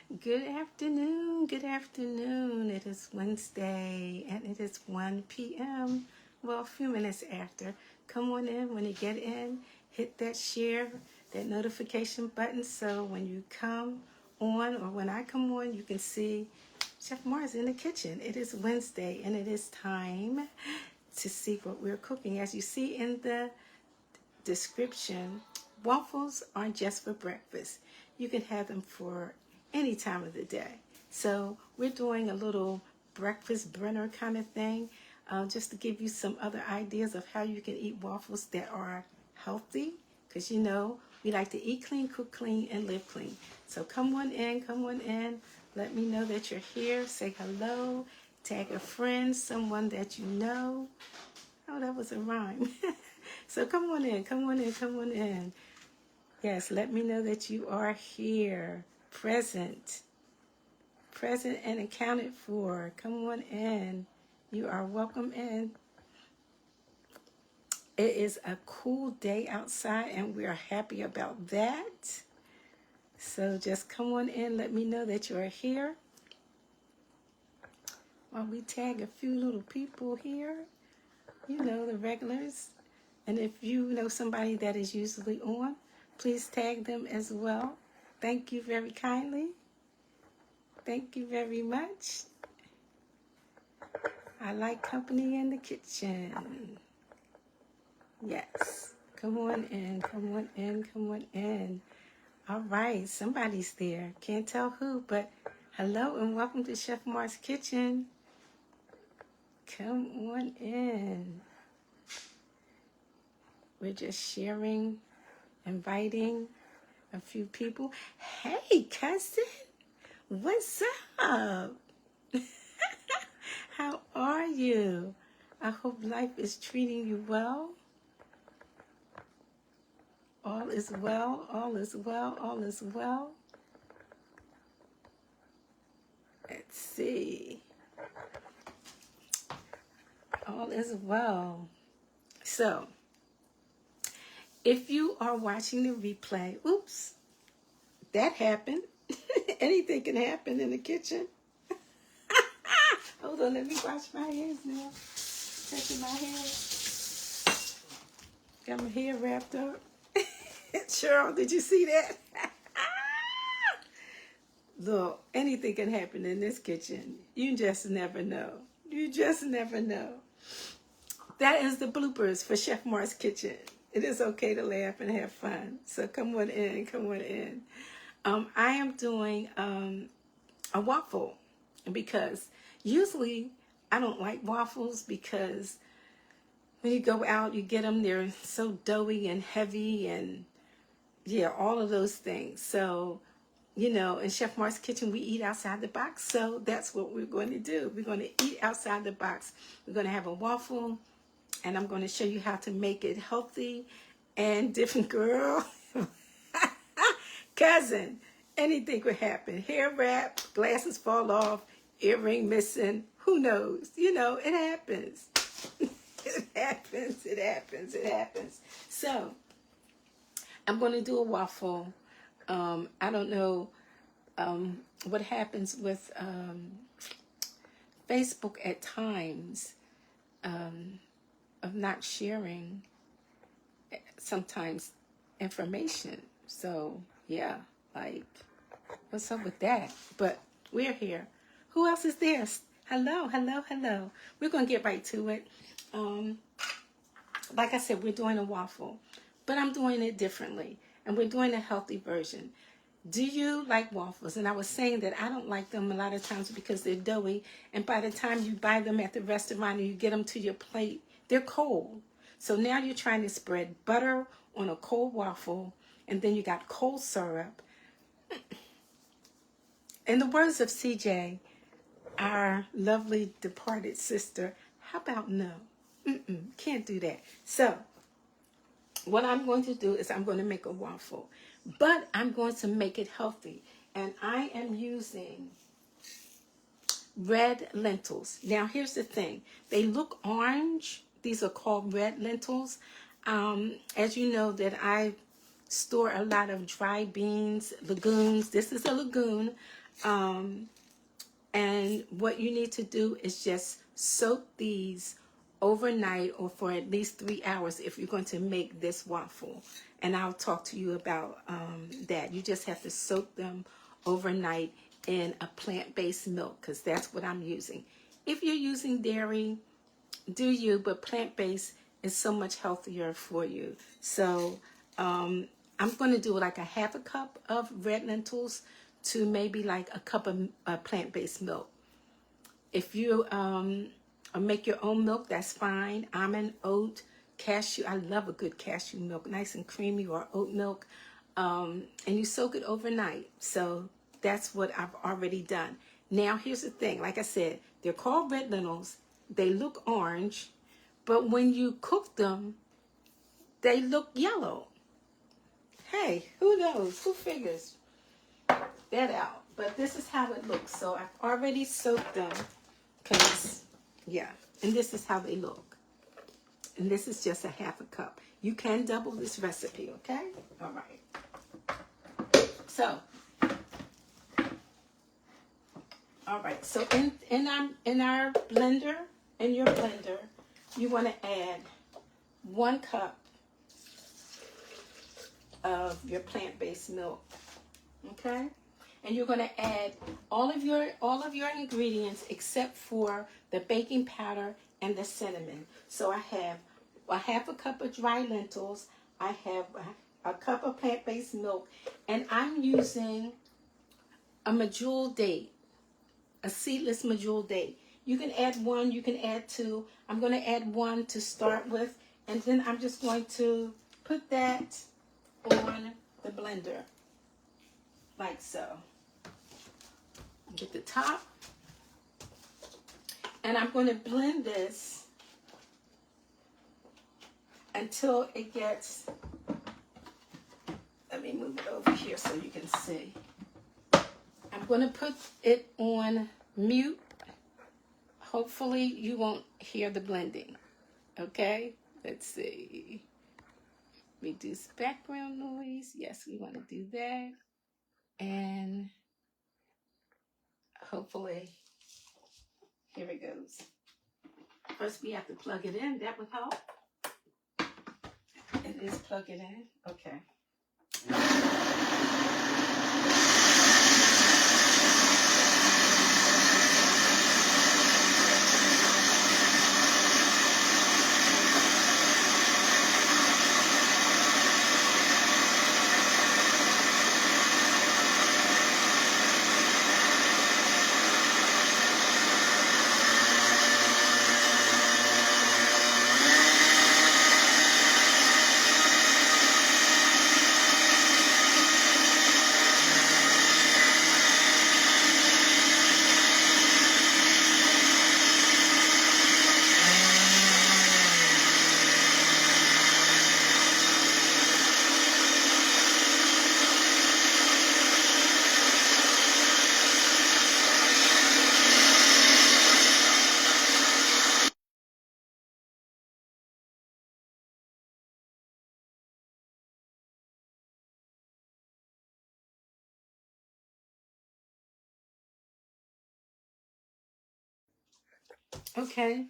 Good afternoon. Good afternoon. It is Wednesday and it is 1 p.m. Well, a few minutes after. Come on in. When you get in, hit that share, that notification button so when you come on or when I come on, you can see Chef Mars in the kitchen. It is Wednesday and it is time to see what we're cooking. As you see in the description, waffles aren't just for breakfast. You can have them for any time of the day. So we're doing a little breakfast burner kind of thing, just to give you some other ideas of how you can eat waffles that are healthy, because you know we like to eat clean, cook clean, and live clean. So come on in, come on in. Let me know that you're here. Say hello, tag a friend, someone that you know. Oh, that was a rhyme. So come on in, come on in, come on in. Yes, let me know that you are here, present and accounted for. Come on in. You are welcome in. It is a cool day outside, and we are happy about that. So just come on in. Let me know that you are here. While we tag a few little people here, you know, the regulars. And if you know somebody that is usually on, please tag them as well. Thank you very kindly. Thank you very much. I like company in the kitchen. Yes. Come on in, come on in, come on in. All right, somebody's there. Can't tell who, but hello and welcome to Chef Mars Kitchen. Come on in. We're just sharing, inviting a few people. Hey, cousin, what's up? How are you? I hope life is treating you well. All is well, all is well, all is well. Let's see. All is well. So, if you are watching the replay, oops, that happened. Anything can happen in the kitchen. Hold on, let me wash my hands now. Touching my hair. Got my hair wrapped up. Cheryl, did you see that? Look, anything can happen in this kitchen. You just never know. You just never know. That is the bloopers for Chef Mars Kitchen. It is okay to laugh and have fun. So come on in, come on in. I am doing a waffle because usually I don't like waffles because when you go out, you get them, they're so doughy and heavy and yeah, all of those things. So, you know, in Chef Mars Kitchen, we eat outside the box. So that's what we're going to do. We're going to eat outside the box. We're going to have a waffle, and I'm going to show you how to make it healthy and different. Girl, cousin, anything could happen. Hair wrap, glasses fall off, earring missing. Who knows? You know, it happens. It happens. It happens. It happens. So I'm going to do a waffle. I don't know what happens with Facebook at times of not sharing sometimes information. So, yeah, like, what's up with that? But we're here. Who else is there? Hello, hello, hello. We're going to get right to it. Like I said, we're doing a waffle, but I'm doing it differently, and we're doing a healthy version. Do you like waffles? And I was saying that I don't like them a lot of times because they're doughy, and by the time you buy them at the restaurant and you get them to your plate, they're cold. So now you're trying to spread butter on a cold waffle, and then you got cold syrup. In the words of CJ, our lovely departed sister, how about no? Can't do that. So what I'm going to do is I'm going to make a waffle, but I'm going to make it healthy. And I am using red lentils. Now, here's the thing. They look orange. These are called red lentils. As you know, that I store a lot of dry beans, legumes. This is a legume. And what you need to do is just soak these overnight or for at least 3 hours if you're going to make this waffle. And I'll talk to you about that. You just have to soak them overnight in a plant-based milk, because that's what I'm using. If you're using dairy, do you, but plant-based is so much healthier for you. So I'm going to do like a half a cup of red lentils to maybe like a cup of plant-based milk. If you make your own milk, that's fine. Almond, oat, cashew. I love a good cashew milk, nice and creamy, or oat milk. And you soak it overnight. So that's what I've already done. Now, here's the thing. Like I said, they're called red lentils. They look orange, but when you cook them, they look yellow. Hey, who knows? Who figures that out? But this is how it looks. So I've already soaked them, because, yeah, and this is how they look. And this is just a half a cup. You can double this recipe, okay? All right. So, all right. So in our blender, in your blender, you want to add 1 cup of your plant-based milk, okay? And you're going to add all of your ingredients except for the baking powder and the cinnamon. So I have a half a cup of dry lentils. I have a cup of plant-based milk, and I'm using a medjool date, a seedless medjool date. You can add 1, you can add 2. I'm going to add 1 to start with, and then I'm just going to put that on the blender, like so. Get the top, and I'm going to blend this until it gets, let me move it over here so you can see. I'm going to put it on mute. Hopefully you won't hear the blending. Okay, let's see. Reduce background noise. Yes, we want to do that. And hopefully, here it goes. First, we have to plug it in. That would help. It is plug it in. Okay. Okay,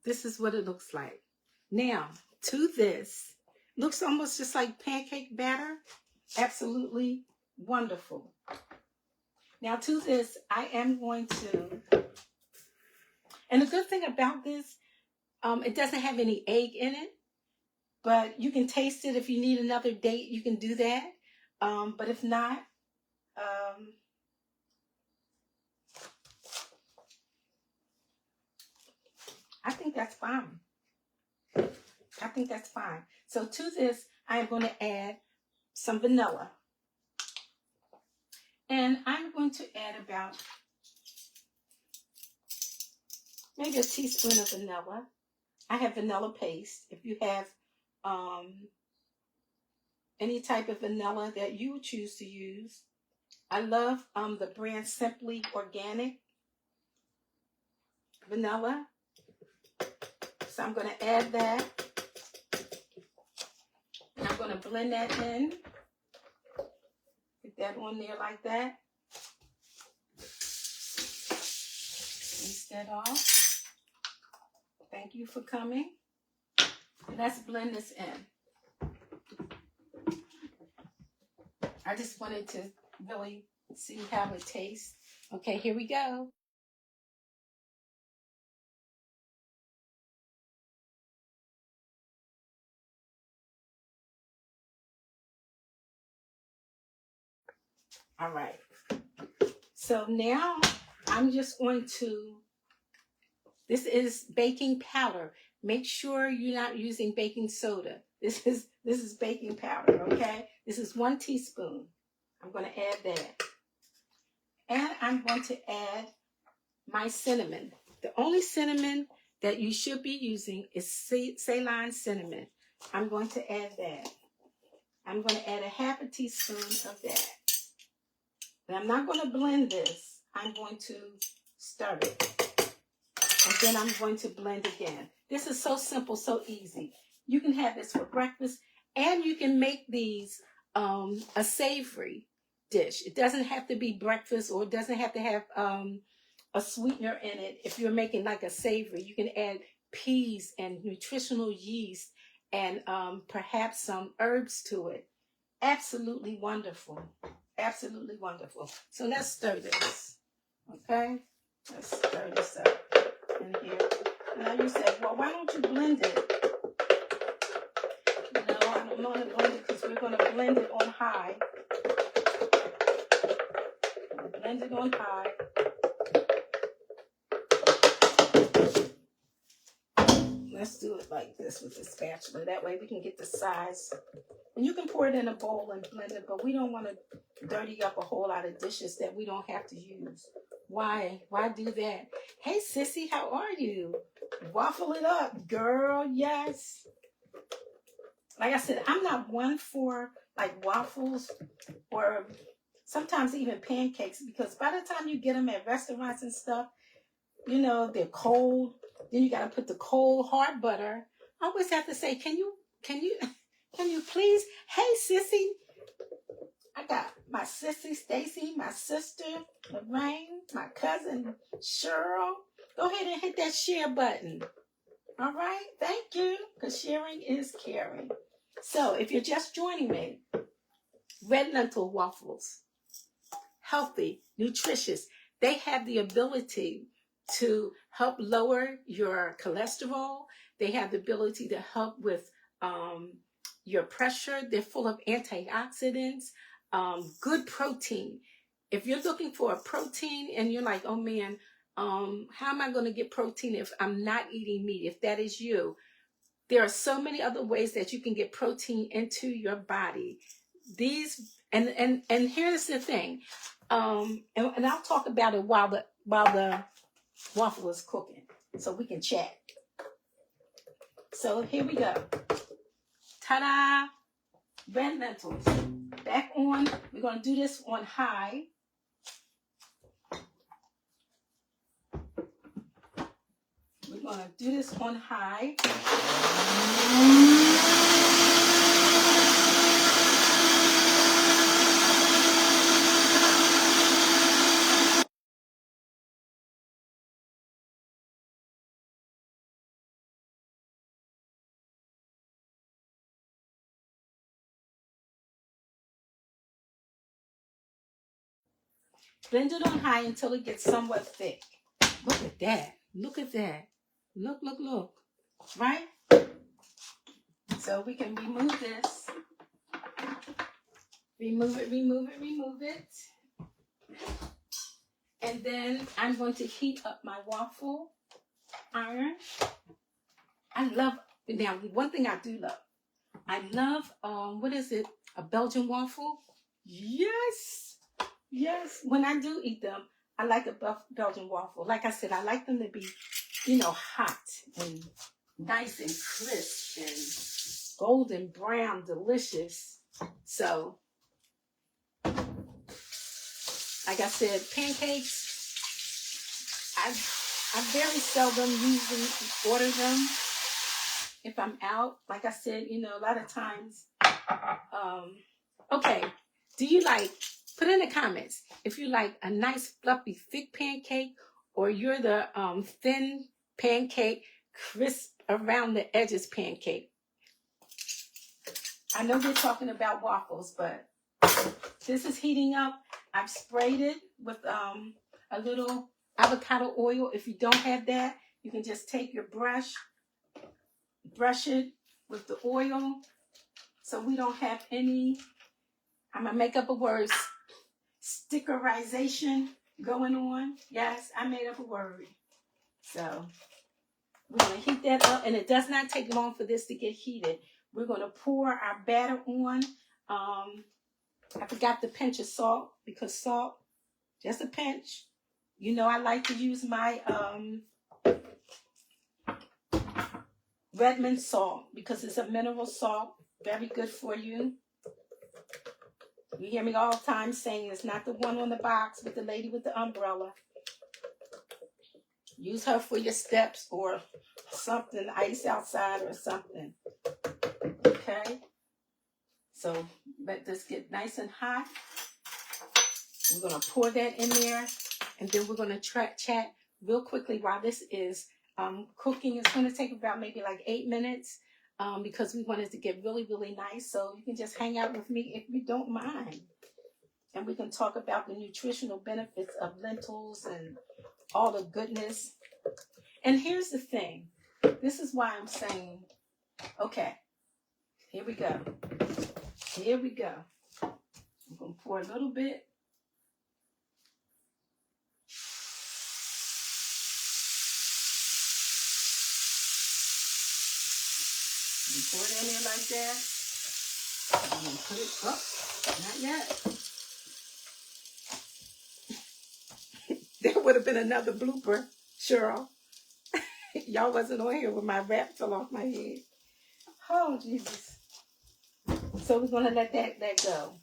this is what it looks like. Now, to this, looks almost just like pancake batter. Absolutely wonderful. Now to this, I am going to, and the good thing about this, it doesn't have any egg in it, but you can taste it. If you need another date, you can do that. But if not, I think that's fine. I think that's fine. So to this, I'm going to add some vanilla. And I'm going to add about maybe a teaspoon of vanilla. I have vanilla paste. If you have any type of vanilla that you would choose to use. I love the brand Simply Organic vanilla. So I'm going to add that. And I'm going going to blend that in. Get that on there like that. Rinse that off. Thank you for coming. Let's blend this in. I just wanted to really see how it tastes. Okay, here we go. All right. So now I'm just going to, this is baking powder. Make sure you're not using baking soda. This is baking powder, okay? This is 1 teaspoon. I'm going to add that. And I'm going to add my cinnamon. The only cinnamon that you should be using is Ceylon cinnamon. I'm going to add that. I'm going to add a 1/2 teaspoon of that. And I'm not going to blend this. I'm going to stir it. And then I'm going to blend again. This is so simple, so easy. You can have this for breakfast, and you can make these a savory dish. It doesn't have to be breakfast, or it doesn't have to have a sweetener in it. If you're making like a savory, you can add peas and nutritional yeast and perhaps some herbs to it. Absolutely wonderful. Absolutely wonderful. So let's stir this. Okay? Let's stir this up in here. Now you say, well, why don't you blend it? No, I don't want to blend it because we're going to blend it on high. Blend it on high. Let's do it like this with the spatula. That way we can get the size. And you can pour it in a bowl and blend it, but we don't want to dirty up a whole lot of dishes that we don't have to use. Why? Why do that? Hey, sissy, how are you? Waffle it up, girl. Yes. Like I said, I'm not one for like waffles or sometimes even pancakes, because by the time you get them at restaurants and stuff, you know, they're cold. Then you got to put the cold hard butter. I always have to say, can you please? Hey, sissy. I got my sissy, Stacy, my sister, Lorraine, my cousin, Cheryl. Go ahead and hit that share button. All right? Thank you, because sharing is caring. So if you're just joining me, Red Lentil Waffles, healthy, nutritious. They have the ability to help lower your cholesterol. They have the ability to help with your pressure. They're full of antioxidants, good protein. If you're looking for a protein and you're like, oh man, how am I going to get protein if I'm not eating meat? If that is you, there are so many other ways that you can get protein into your body. These and here's the thing, and I'll talk about it while the waffle is cooking, so we can chat. So here we go. Ta-da! Red lentils. Back on. We're going to do this on high. We're going to do this on high. Blend it on high until it gets somewhat thick. Look at that. Look at that. Look, look, look. Right? So we can remove this. Remove it, remove it, remove it. And then I'm going to heat up my waffle iron. I love, now one thing I do love. I love, what is it? A Belgian waffle? Yes. Yes. When I do eat them, I like a Belgian waffle. Like I said, I like them to be, you know, hot and nice and crisp and golden brown, delicious. So, like I said, pancakes, I very seldom usually order them if I'm out. Like I said, you know, a lot of times Okay, do you like, put in the comments if you like a nice fluffy thick pancake, or you're the thin pancake, crisp around the edges pancake. I know we're talking about waffles, but this is heating up. I've sprayed it with a little avocado oil. If you don't have that, you can just take your brush it with the oil, so we don't have any, I'm gonna make up a word, stickerization going on. Yes, I made up a word. So we're gonna heat that up, and it does not take long for this to get heated. We're gonna pour our batter on. I forgot the pinch of salt, because salt, just a pinch. You know, I like to use my Redmond salt, because it's a mineral salt, very good for you. You hear me all the time saying it's not the one on the box with the lady with the umbrella. Use her for your steps or something, ice outside or something. Okay? So let this get nice and hot. We're going to pour that in there, and then we're going to chat real quickly while this is cooking. It's going to take about maybe like 8 minutes because we want it to get really, really nice. So you can just hang out with me if you don't mind. And we can talk about the nutritional benefits of lentils and all the goodness. And here's the thing. This is why I'm saying, okay, here we go. Here we go. I'm going to pour a little bit. You pour it in there like that. I'm going to put it up. Not yet. There would have been another blooper, Cheryl. Y'all wasn't on here when my wrap fell off my head. Oh, Jesus. So we're going to let that go.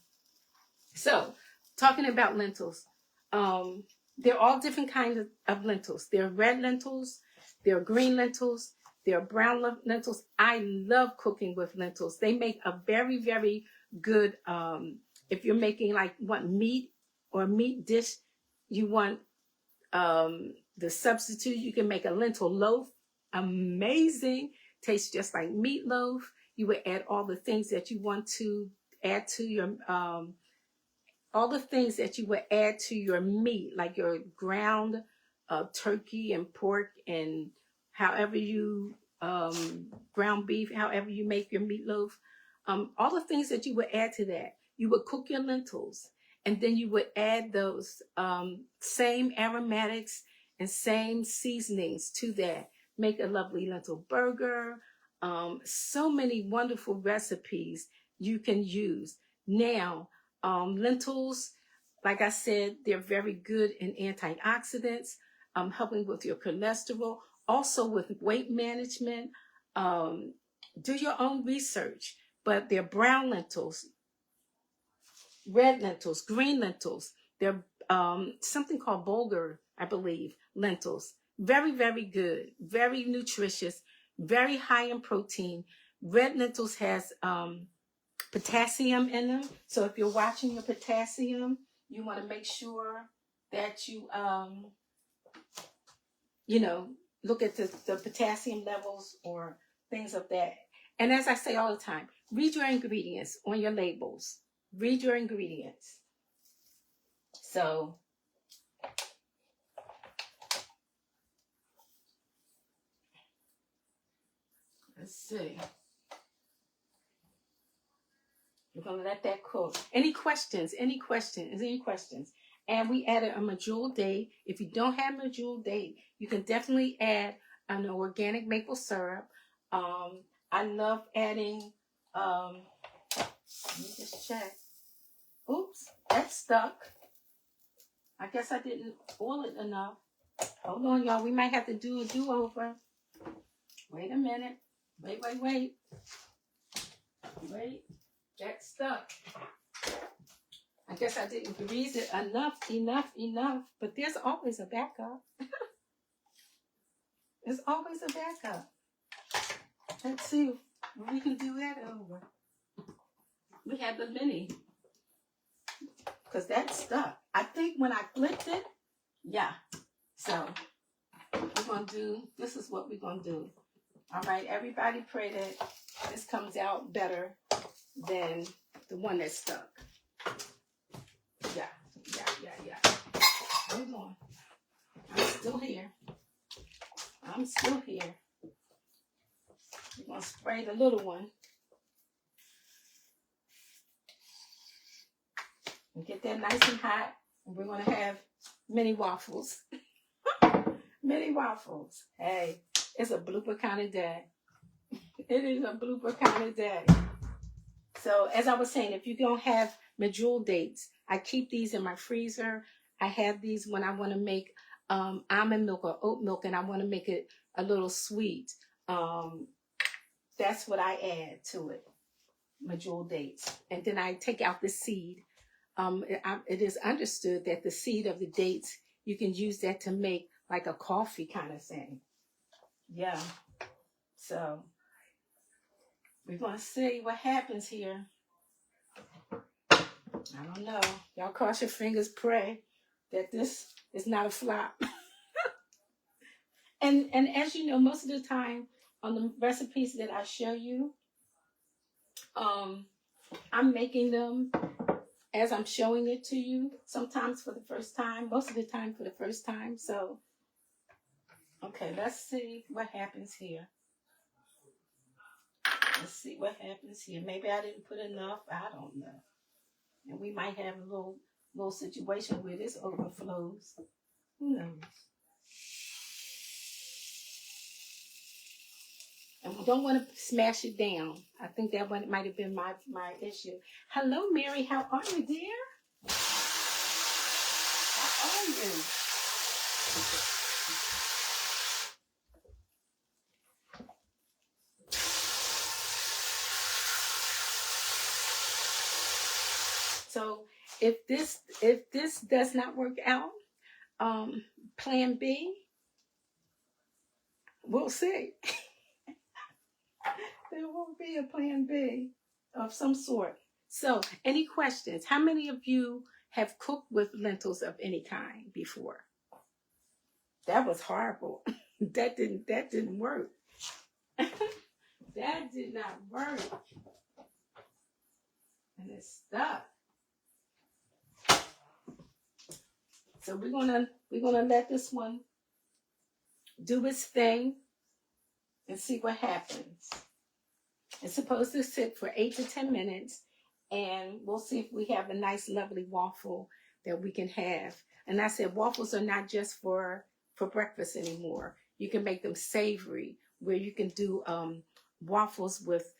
So, talking about lentils. They're all different kinds of lentils. There are red lentils. There are green lentils. There are brown lentils. I love cooking with lentils. They make a very, very good, if you're making want meat or a meat dish, you want the substitute, you can make a lentil loaf. Amazing. Tastes just like meatloaf. You would add all the things that you want to add to your, all the things that you would add to your meat, like your ground turkey and pork and however you, ground beef, however you make your meatloaf. All the things that you would add to that. You would cook your lentils, and then you would add those same aromatics and same seasonings to that. Make a lovely lentil burger. So many wonderful recipes you can use. Now, lentils, like I said, they're very good in antioxidants, helping with your cholesterol, also with weight management. Do your own research, but they're brown lentils, red lentils, green lentils. They're something called bulgur, I believe, lentils. Very, very good, very nutritious, very high in protein. Red lentils has potassium in them. So if you're watching your potassium, you want to make sure that you, look at the potassium levels or things of that. And as I say all the time, read your ingredients on your labels. Read your ingredients. So, let's see. We're going to let that cook. Any questions? Any questions? Any questions? And we added a medjool date. If you don't have medjool date, you can definitely add an organic maple syrup. I love adding, let me just check. Oops, that's stuck. I guess I didn't oil it enough. Hold on, y'all. We might have to do a do-over. Wait a minute. Wait. Wait. That's stuck. I guess I didn't grease it enough. But there's always a backup. There's always a backup. Let's see if we can do that over. we have the mini. Because that stuck. I think when I flipped it, yeah. So we're going to do, this is what we're going to do. All right, everybody pray that this comes out better than the one that stuck. Yeah. Hold on. I'm still here. We're going to spray the little one. And get that nice and hot. And we're going to have mini waffles. Mini waffles. Hey, it's a blooper kind of day. It is a blooper kind of day. So as I was saying, if you don't have medjool dates, I keep these in my freezer. I have these when I want to make almond milk or oat milk and I want to make it a little sweet. That's what I add to it, medjool dates. And then I take out the seed. It is understood that the seed of the dates, you can use that to make like a coffee kind of thing. Yeah. So we're going to see what happens here. I don't know. Y'all cross your fingers, pray that this is not a flop. and as you know, most of the time on the recipes that I show you, I'm making them as I'm showing it to you, sometimes for the first time, most of the time for the first time. So, okay, let's see what happens here. Let's see what happens here. Maybe I didn't put enough. I don't know. And we might have a little situation where this overflows. Who knows? And we don't want to smash it down. I think that one might have been my issue. Hello, Mary. How are you, dear? How are you? So if this does not work out, plan B, we'll see. There will be a plan B of some sort. So, any questions? How many of you have cooked with lentils of any kind before? That was horrible. That didn't work. That did not work. And it's stuck. So we're gonna let this one do its thing and see what happens. It's supposed to sit for 8 to 10 minutes, and we'll see if we have a nice, lovely waffle that we can have. And I said waffles are not just for breakfast anymore. You can make them savory, where you can do waffles with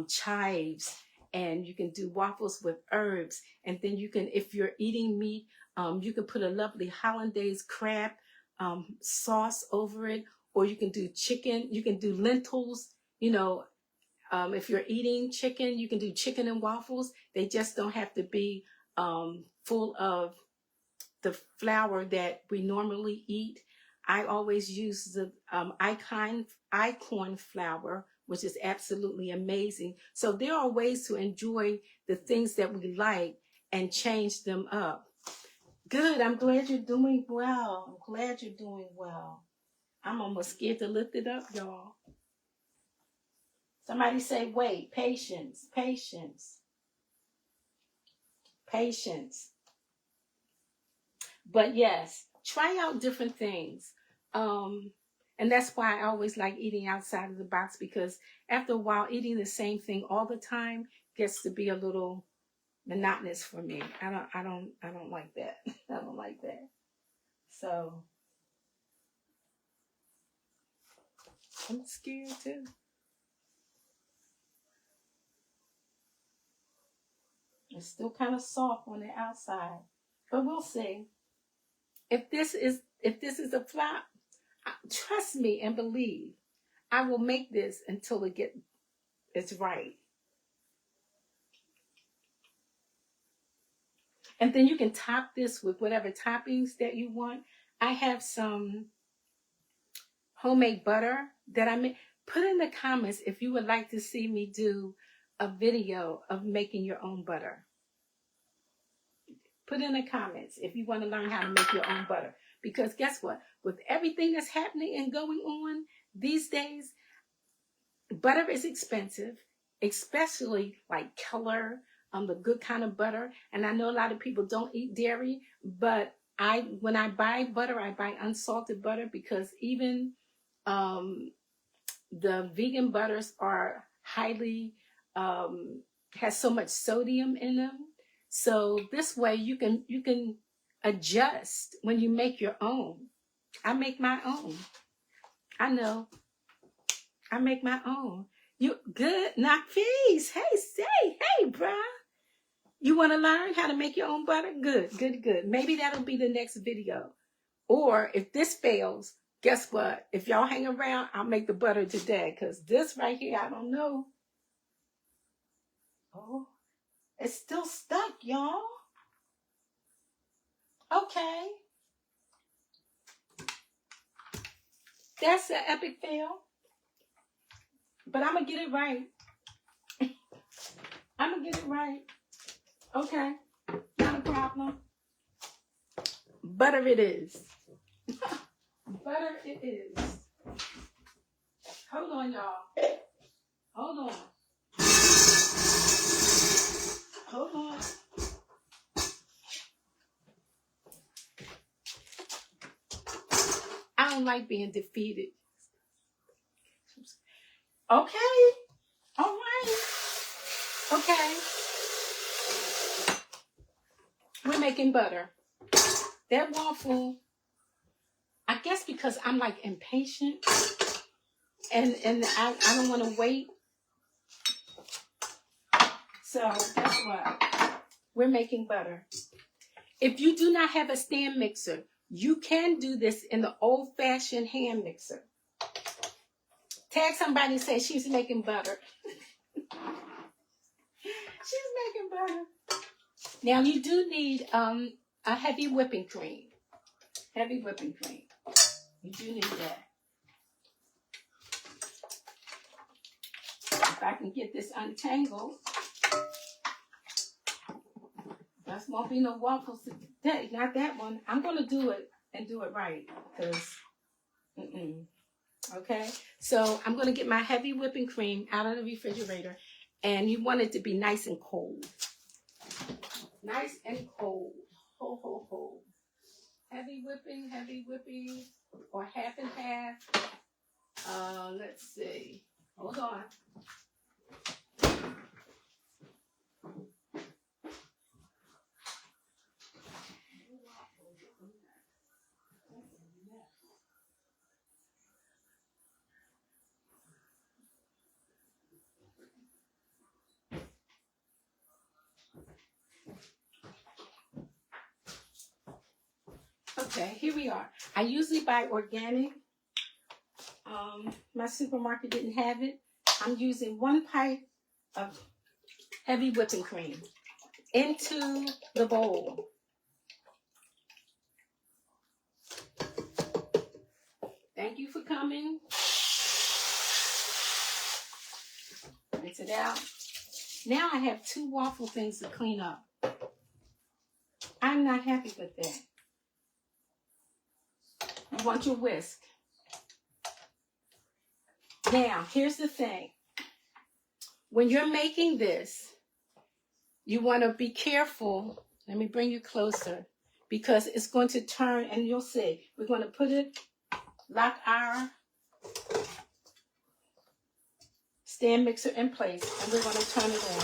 chives, and you can do waffles with herbs. And then you can, if you're eating meat, you can put a lovely hollandaise crab sauce over it, or you can do chicken. You can do lentils, you know. If you're eating chicken, you can do chicken and waffles. They just don't have to be full of the flour that we normally eat. I always use the icorn flour, which is absolutely amazing. So there are ways to enjoy the things that we like and change them up. Good. I'm glad you're doing well. I'm glad you're doing well. I'm almost scared to lift it up, y'all. Somebody say, wait, patience, patience, patience. But yes, try out different things. And that's why I always like eating outside of the box, because after a while, eating the same thing all the time gets to be a little monotonous for me. I don't like that. I don't like that. So I'm scared too. It's still kind of soft on the outside, but we'll see. If this is a flop, trust me and believe, I will make this until it's right. And then you can top this with whatever toppings that you want. I have some homemade butter that I made. Put in the comments if you would like to see me do a video of making your own butter? Put in the comments if you want to learn how to make your own butter. Because guess what? With everything that's happening and going on these days, butter is expensive, especially like Keller, the good kind of butter. And I know a lot of people don't eat dairy, but when I buy butter, I buy unsalted butter, because even the vegan butters are highly, has so much sodium in them. So this way you can adjust when you make your own. I make my own. I know. I make my own. You good? Knock face. Hey, hey, bruh. You want to learn how to make your own butter? Good, good, good. Maybe that'll be the next video. Or if this fails, guess what? If y'all hang around, I'll make the butter today. Because this right here, I don't know. Oh, it's still stuck, y'all. Okay. That's an epic fail. But I'm going to get it right. I'm going to get it right. Okay. Not a problem. Butter it is. Butter it is. Hold on, y'all. Hold on. Hold on. I don't like being defeated. Okay. All right. Okay. We're making butter. That waffle, I guess because I'm like impatient and I don't want to wait. So guess what? We're making butter. If you do not have a stand mixer, you can do this in the old-fashioned hand mixer. Tag somebody and say she's making butter. She's making butter. Now you do need a heavy whipping cream. Heavy whipping cream. You do need that. If I can get this untangled, there won't be no waffles today. Not that one. I'm going to do it and do it right. Because, okay? So I'm going to get my heavy whipping cream out of the refrigerator. And you want it to be nice and cold. Nice and cold. Ho, ho, ho. Heavy whipping, or half and half. Let's see. Hold on. Okay, here we are. I usually buy organic. My supermarket didn't have it. I'm using 1 pint of heavy whipping cream into the bowl. Thank you for coming. Rinse it out. Now I have 2 waffle things to clean up. I'm not happy with that. You want your whisk. Now, here's the thing. When you're making this, you want to be careful. Let me bring you closer, because it's going to turn, and you'll see. We're going to put it, lock our stand mixer in place, and we're going to turn it on.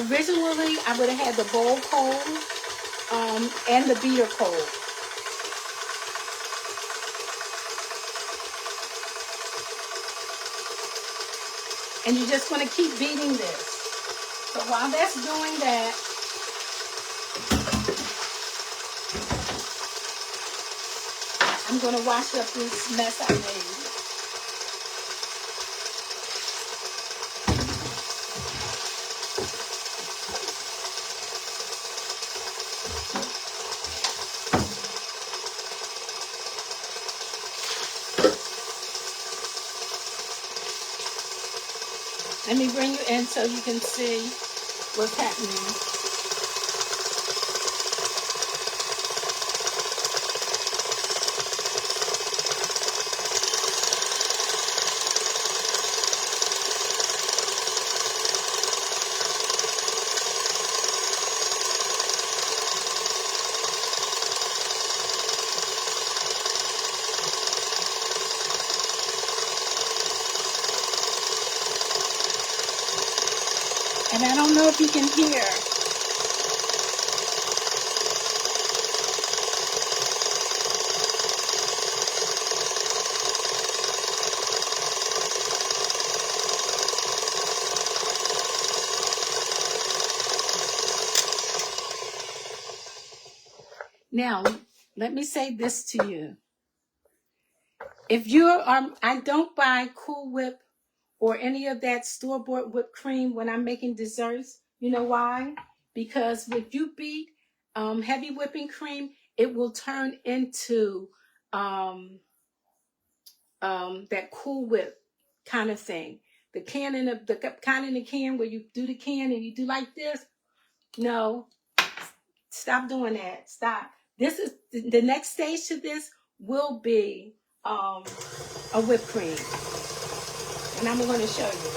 Originally, I would have had the bowl cold and the beater cold. And you're just going to keep beating this. So while that's doing that, I'm going to wash up this mess I made. Let me bring you in so you can see what's happening. And I don't know if you can hear. Now, let me say this to you. If you're, I don't buy Cool Whip or any of that store-bought whipped cream when I'm making desserts. You know why? Because if you beat heavy whipping cream, it will turn into that Cool Whip kind of thing. The can in the kind in the can where you do the can and you do like this. No, stop doing that. Stop. This is the next stage to this will be a whipped cream, and I'm going to show you.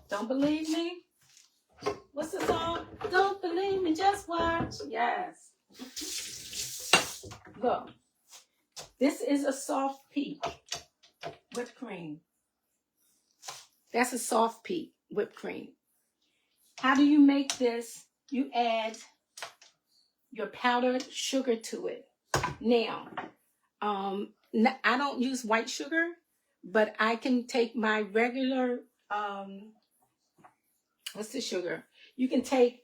Don't believe me? What's the song? Don't believe me, just watch. Yes. Look, this is a soft peak whipped cream. That's a soft peak whipped cream. How do you make this? You add your powdered sugar to it. Now, I don't use white sugar, but I can take my regular, what's the sugar? You can take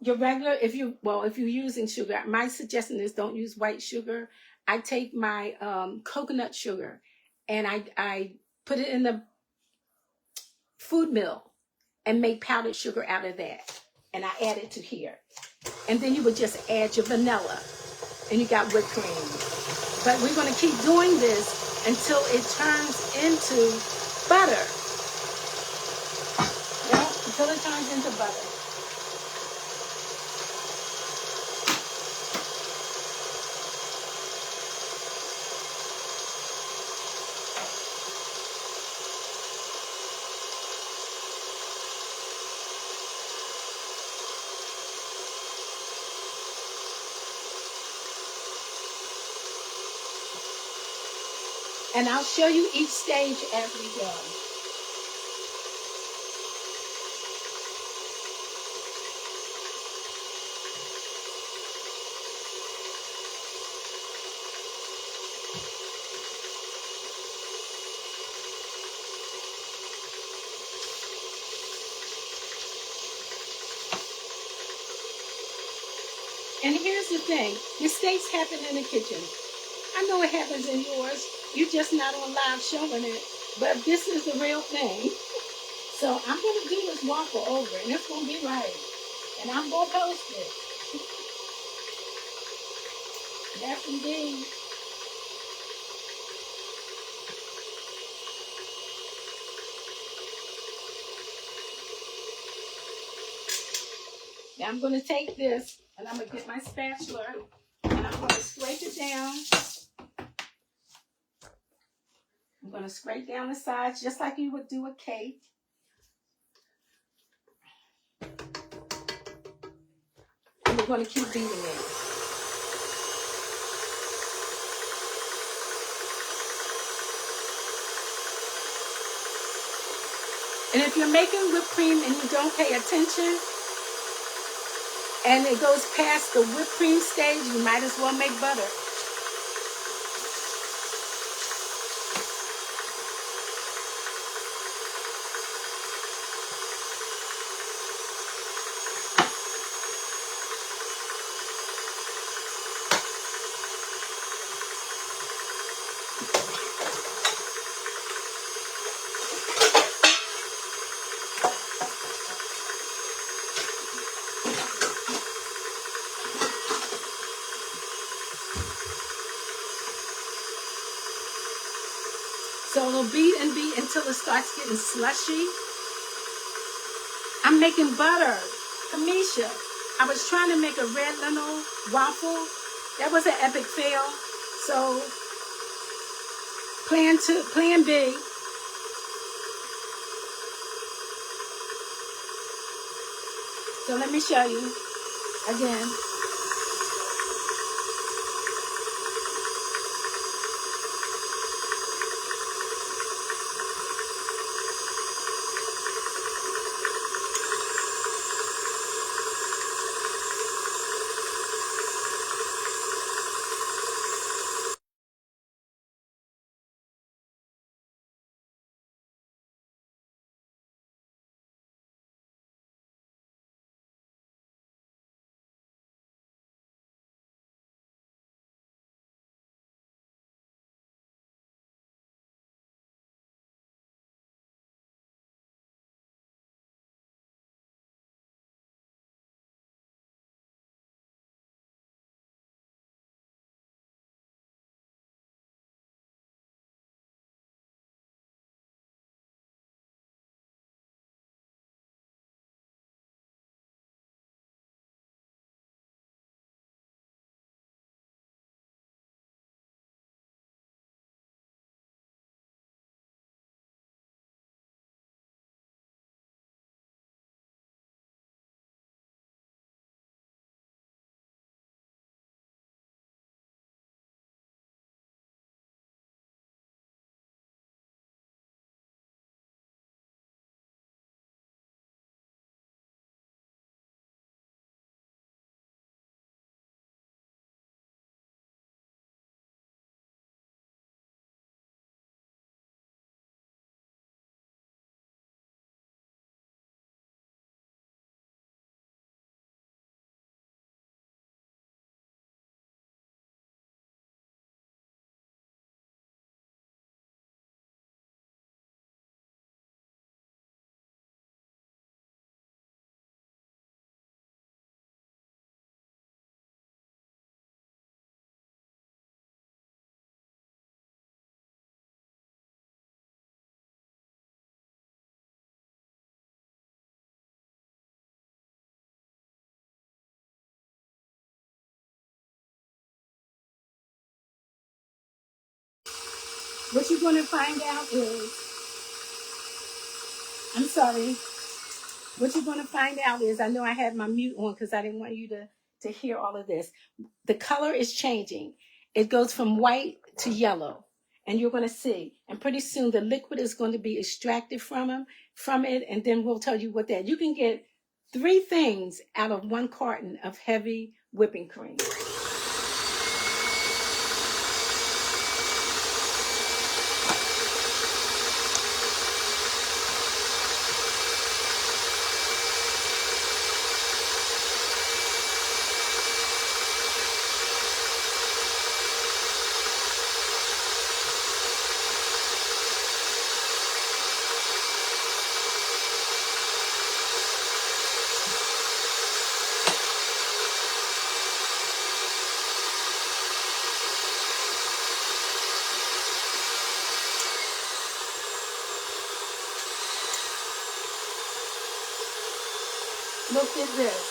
your regular, if you're using sugar, my suggestion is don't use white sugar. I take my coconut sugar and I put it in the food mill and make powdered sugar out of that. And I add it to here. And then you would just add your vanilla and you got whipped cream. But we're going to keep doing this until it turns into butter. Yeah, until it turns into butter. And I'll show you each stage as we go. And here's the thing, mistakes happen in the kitchen. I know it happens in yours. You're just not on live showing it. But this is the real thing. So I'm going to do this waffle over, and it's going to be right. And I'm going to post it. Yes, indeed. Now I'm going to take this, and I'm going to get my spatula, and I'm going to scrape it down. I'm going to scrape down the sides just like you would do a cake. And we're going to keep beating it. And if you're making whipped cream and you don't pay attention, and it goes past the whipped cream stage, you might as well make butter. So it'll beat and beat until it starts getting slushy. I'm making butter. Kamisha, I was trying to make a red lentil waffle. That was an epic fail. So plan B. So let me show you again. What you're going to find out is, I'm sorry, what you're going to find out is, I know I had my mute on because I didn't want you to hear all of this. The color is changing. It goes from white to yellow. And you're going to see. And pretty soon the liquid is going to be extracted from it. And then we'll tell you what that. You can get 3 things out of 1 carton of heavy whipping cream. Look at this.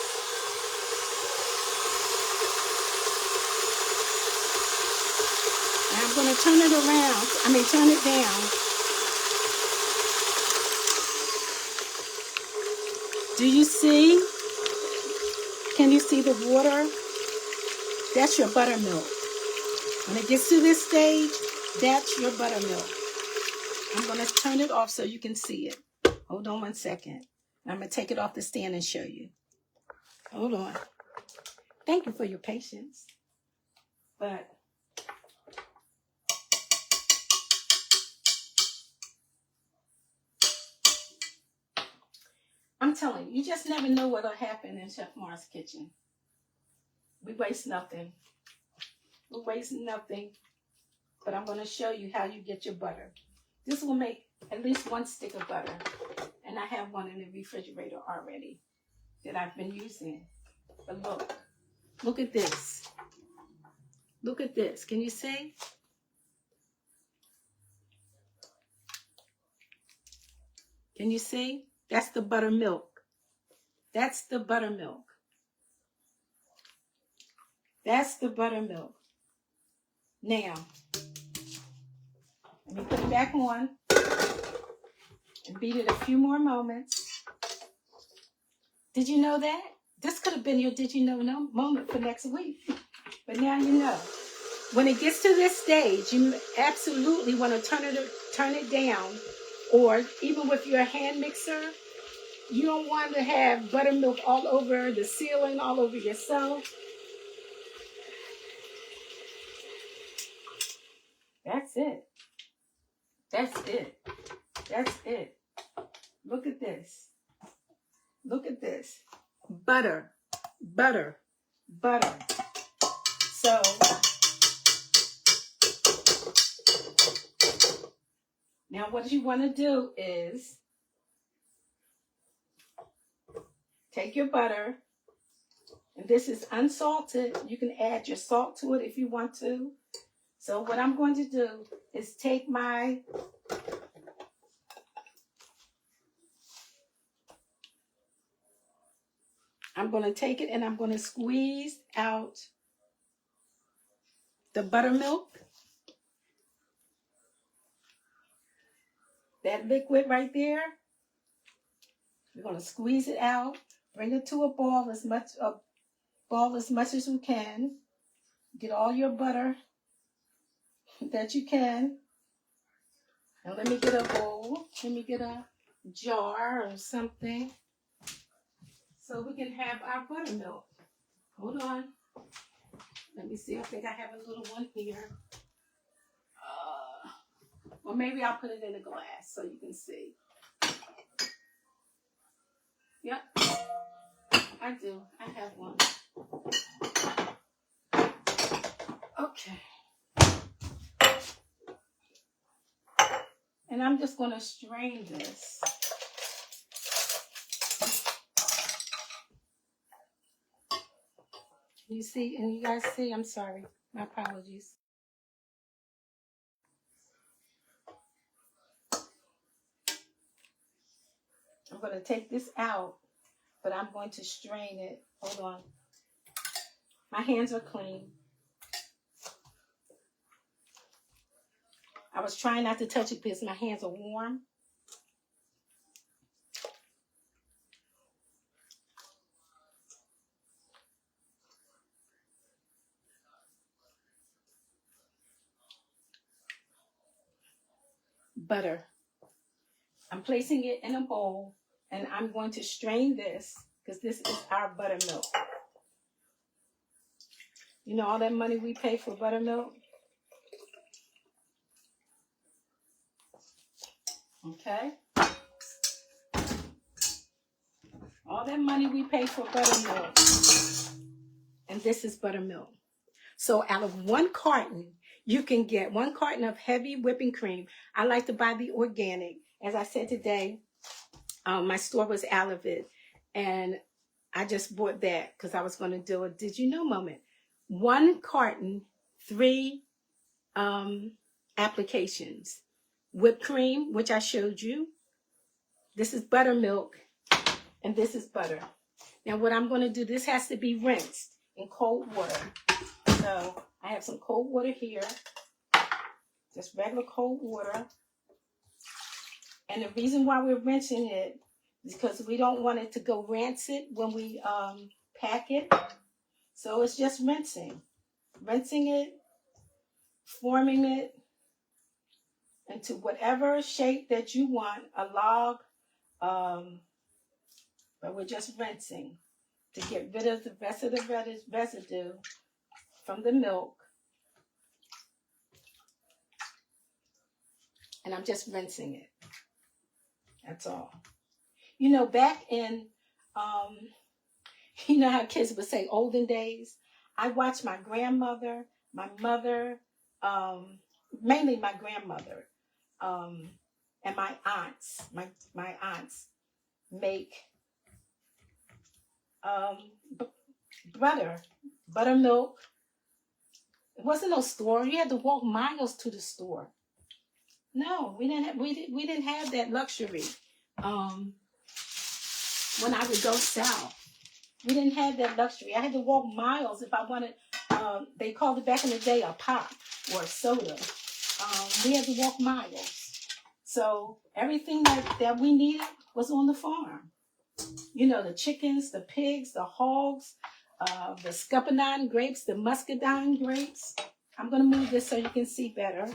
Now I'm going to turn it around. Turn it down. Do you see? Can you see the water? That's your buttermilk. When it gets to this stage, that's your buttermilk. I'm going to turn it off so you can see it. Hold on 1 second. I'm going to take it off the stand and show you. Hold on. Thank you for your patience. But I'm telling you, you just never know what'll happen in Chef Mars' kitchen. We waste nothing. We waste nothing. But I'm going to show you how you get your butter. This will make at least 1 stick of butter. And I have one in the refrigerator already that I've been using. But look at this. Look at this. Can you see? Can you see? That's the buttermilk. That's the buttermilk. That's the buttermilk. Now, let me put it back on and beat it a few more moments. Did you know that? This could have been your did you know moment for next week. But now you know. When it gets to this stage, you absolutely want to turn it down. Or even with your hand mixer, you don't want to have buttermilk all over the ceiling, all over yourself. That's it. That's it. That's it. Look at this. Look at this. Butter, butter, butter. So, now what you want to do is take your butter, and this is unsalted. You can add your salt to it if you want to. So what I'm going to do is take I'm going to take it and I'm going to squeeze out the buttermilk. That liquid right there. We're going to squeeze it out. Bring it to a ball as much as you can. Get all your butter that you can. And let me get a bowl. Let me get a jar or something so we can have our buttermilk. Hold on. Let me see. I think I have a little one here. Or maybe I'll put it in a glass so you can see. Yep. I do. I have one. Okay. And I'm just going to strain this. You see, and you guys see, I'm sorry. My apologies. I'm going to take this out, but I'm going to strain it. Hold on. My hands are clean. I was trying not to touch it because my hands are warm. Butter. I'm placing it in a bowl, and I'm going to strain this because this is our buttermilk. You know all that money we pay for buttermilk? Okay? All that money we pay for buttermilk. And this is buttermilk. So out of one carton, you can get 1 carton of heavy whipping cream. I like to buy the organic. As I said today, my store was out of it. And I just bought that because I was going to do a did you know moment. 1 carton, 3 applications. Whipped cream, which I showed you. This is buttermilk. And this is butter. Now what I'm going to do, this has to be rinsed in cold water. So I have some cold water here. Just regular cold water. And the reason why we're rinsing it is because we don't want it to go rancid when we pack it. So it's just rinsing. Rinsing it, forming it into whatever shape that you want. A log, but we're just rinsing to get rid of the rest of the residue from the milk. And I'm just rinsing it. That's all. You know, back in, you know how kids would say olden days? I watched my grandmother, my mother, mainly my grandmother, and my aunts, my aunts make buttermilk. It wasn't no store. You had to walk miles to the store. No, we didn't have that luxury. when I would go south. We didn't have that luxury. I had to walk miles if I wanted, they called it back in the day a pop or a soda. We had to walk miles. So everything that we needed was on the farm. You know, the chickens, the pigs, the hogs, the scuppernine grapes, the muscadine grapes. I'm going to move this so you can see better.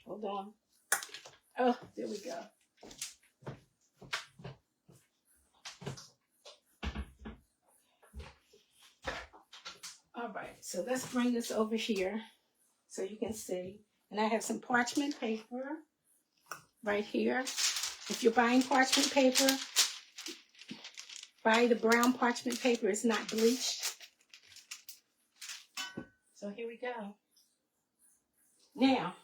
Hold on. Oh, there we go. All right, so let's bring this over here so you can see. And I have some parchment paper right here. If you're buying parchment paper, buy the brown parchment paper. It's not bleached. So here we go. Now,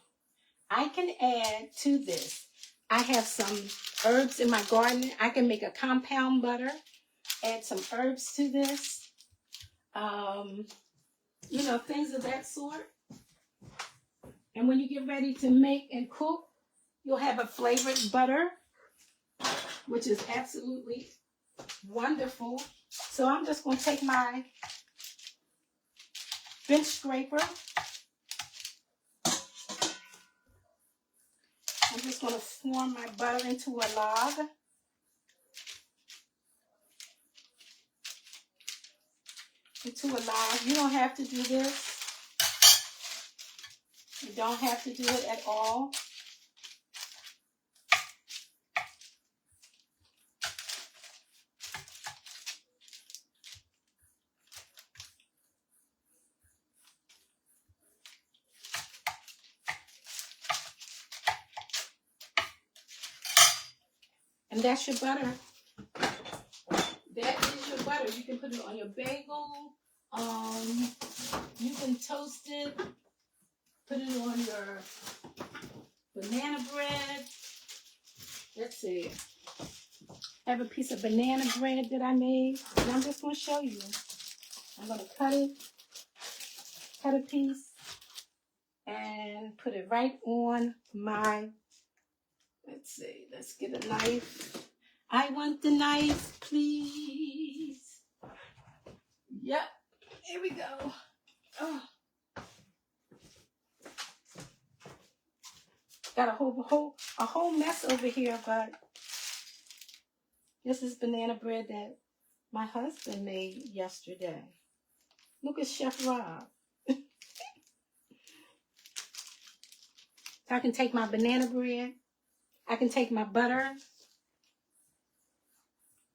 I can add to this. I have some herbs in my garden. I can make a compound butter, add some herbs to this. You know, things of that sort. And when you get ready to make and cook, you'll have a flavored butter, which is absolutely wonderful. So I'm just going to take my bench scraper. I'm just going to form my butter into a log. You don't have to do this. You don't have to do it at all. And that's your butter. That is your butter. You can put it on your bagel. You can toast it. Put it on your banana bread. Let's see. I have a piece of banana bread that I made. And I'm just going to show you. I'm going to cut a piece, and put it right on my, let's see, let's get a knife. I want the knife, please. Yep, here we go. Oh. Got a whole mess over here, but this is banana bread that my husband made yesterday. Look at Chef Rob. I can take my banana bread. I can take my butter,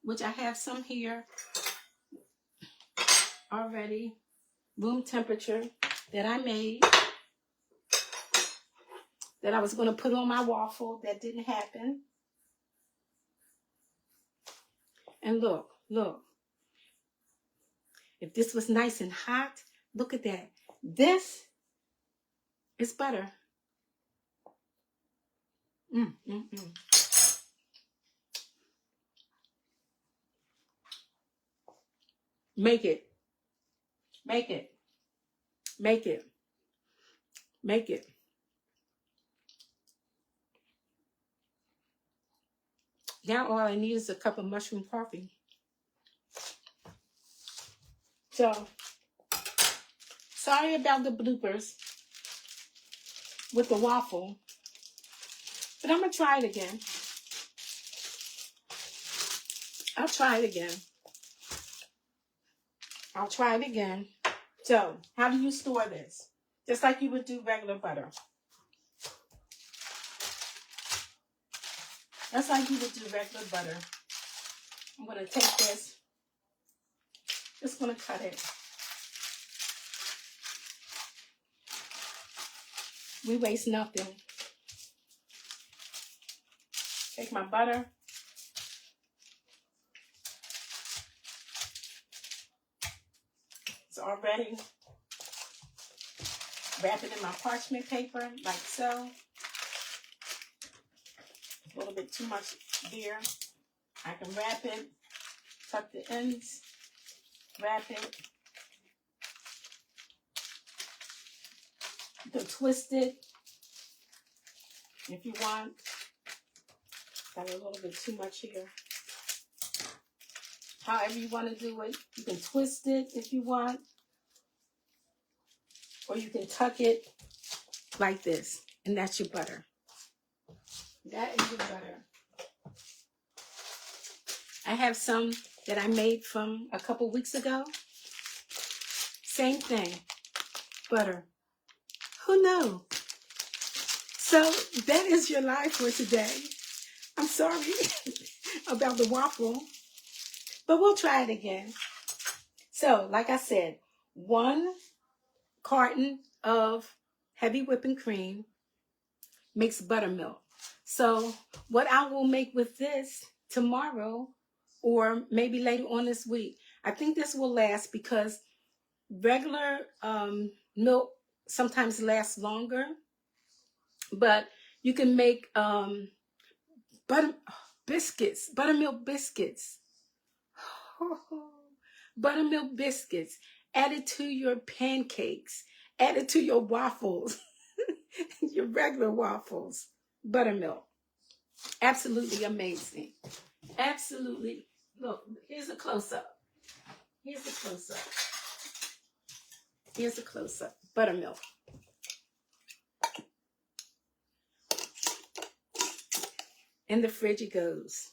which I have some here already, room temperature, that I made, that I was going to put on my waffle. That didn't happen. And look. If this was nice and hot, look at that. This is butter. Make it. Now all I need is a cup of mushroom coffee. So, sorry about the bloopers with the waffle, but I'm going to try it again. I'll try it again. So, how do you store this? Just like you would do regular butter. That's like you would do regular butter. I'm going to take this. Just going to cut it. We waste nothing. Take my butter. It's all ready. Wrap it in my parchment paper, like so. A little bit too much here. I can wrap it, tuck the ends, wrap it. You can twist it if you want. Got a little bit too much here. However you want to do it. You can twist it if you want. Or you can tuck it like this. And that's your butter. That is your butter. I have some that I made from a couple weeks ago. Same thing. Butter. Who knew? So that is your life for today. I'm sorry about the waffle, but we'll try it again. So, like I said, 1 carton of heavy whipping cream makes buttermilk. So what I will make with this tomorrow or maybe later on this week, I think this will last because regular milk sometimes lasts longer, but you can make buttermilk biscuits. Buttermilk biscuits. Add it to your pancakes. Add it to your waffles. Your regular waffles. Buttermilk. Absolutely amazing. Absolutely. Look, here's a close-up. Here's a close-up. Here's a close-up. Buttermilk. In the fridge it goes.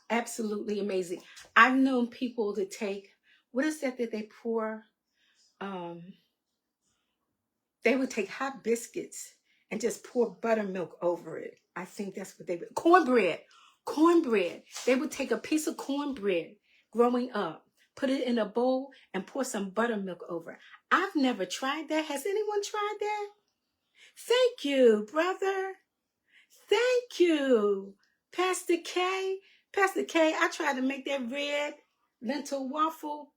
Absolutely amazing. I've known people to take, what is that they pour? They would take hot biscuits and just pour buttermilk over it. I think that's what they would. Cornbread. They would take a piece of cornbread growing up, put it in a bowl and pour some buttermilk over it. I've never tried that. Has anyone tried that? Thank you, brother. Thank you, Pastor K. Pastor K, I tried to make that red lentil waffle.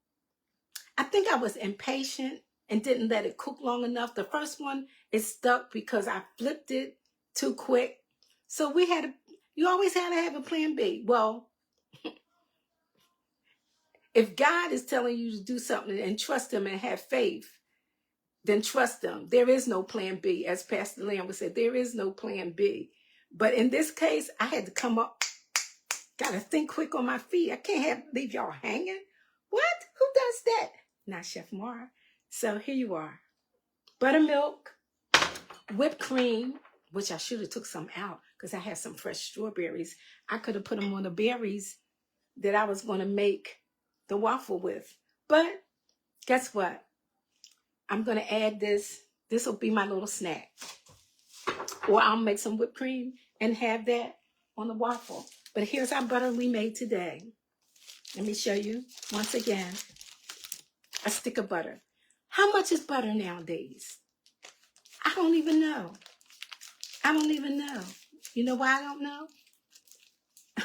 I think I was impatient and didn't let it cook long enough. The first one is stuck because I flipped it too quick. So you always had to have a plan B. Well, if God is telling you to do something and trust him and have faith, then trust him. There is no plan B. As Pastor Lamb would say, there is no plan B. But in this case, I had to come up. Got to think quick on my feet. I can't leave y'all hanging. What? Who does that? Not Chef Mara. So here you are. Buttermilk, whipped cream, which I should have took some out because I had some fresh strawberries. I could have put them on the berries that I was going to make the waffle with. But guess what? I'm going to add this. This will be my little snack. Or I'll make some whipped cream and have that on the waffle. But here's our butter we made today. Let me show you once again. A stick of butter. How much is butter nowadays? I don't even know. I don't even know. You know why I don't know?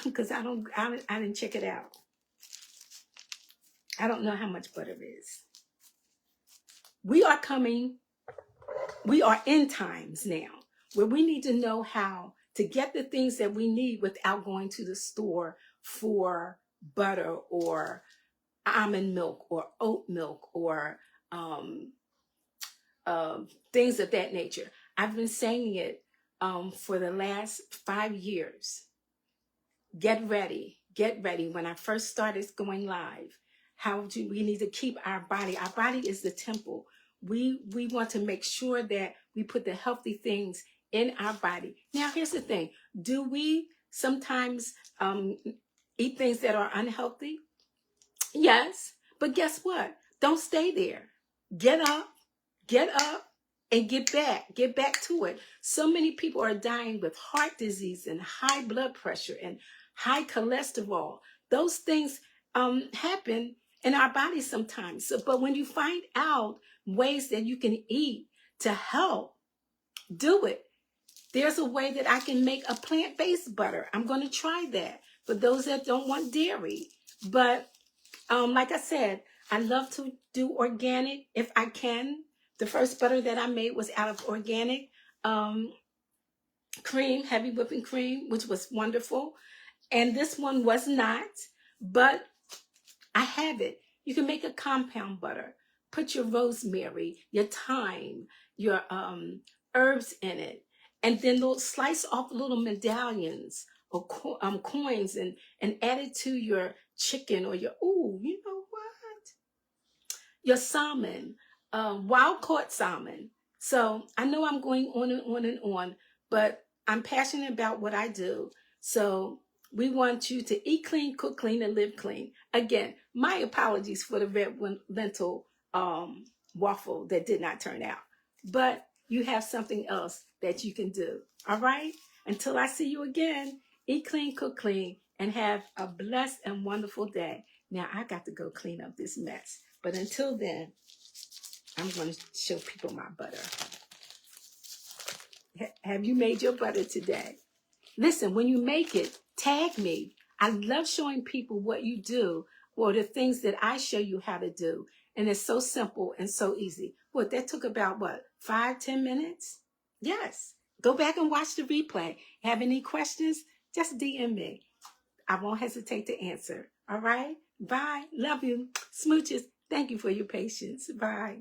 Because I didn't check it out. I don't know how much butter is. We are in times now where we need to know how to get the things that we need without going to the store for butter or almond milk or oat milk or things of that nature. I've been saying it for the last 5 years. Get ready. When I first started going live, how do we need to keep our body? Our body is the temple. We want to make sure that we put the healthy things in our body. Now, here's the thing. Do we sometimes eat things that are unhealthy? Yes. But guess what? Don't stay there. Get up, and get back to it. So many people are dying with heart disease and high blood pressure and high cholesterol. Those things happen in our bodies sometimes. So, but when you find out ways that you can eat to help, do it. There's a way that I can make a plant-based butter. I'm going to try that for those that don't want dairy. But like I said, I love to do organic if I can. The first butter that I made was out of organic cream, heavy whipping cream, which was wonderful. And this one was not, but I have it. You can make a compound butter. Put your rosemary, your thyme, your herbs in it. and then they'll slice off little medallions or coins and add it to your chicken or your, ooh, you know what? Your salmon, wild caught salmon. So I know I'm going on and on and on, but I'm passionate about what I do. So we want you to eat clean, cook clean, and live clean. Again, my apologies for the red lentil waffle that did not turn out, but you have something else that you can do. All right? Until I see you again, eat clean, cook clean, and have a blessed and wonderful day. Now I got to go clean up this mess. But until then, I'm going to show people my butter. Have you made your butter today? Listen, when you make it, tag me. I love showing people what you do or the things that I show you how to do. And it's so simple and so easy. What, that took about what, 5-10 minutes? Yes. Go back and watch the replay. Have any questions? Just DM me. I won't hesitate to answer. All right? Bye. Love you. Smooches. Thank you for your patience. Bye.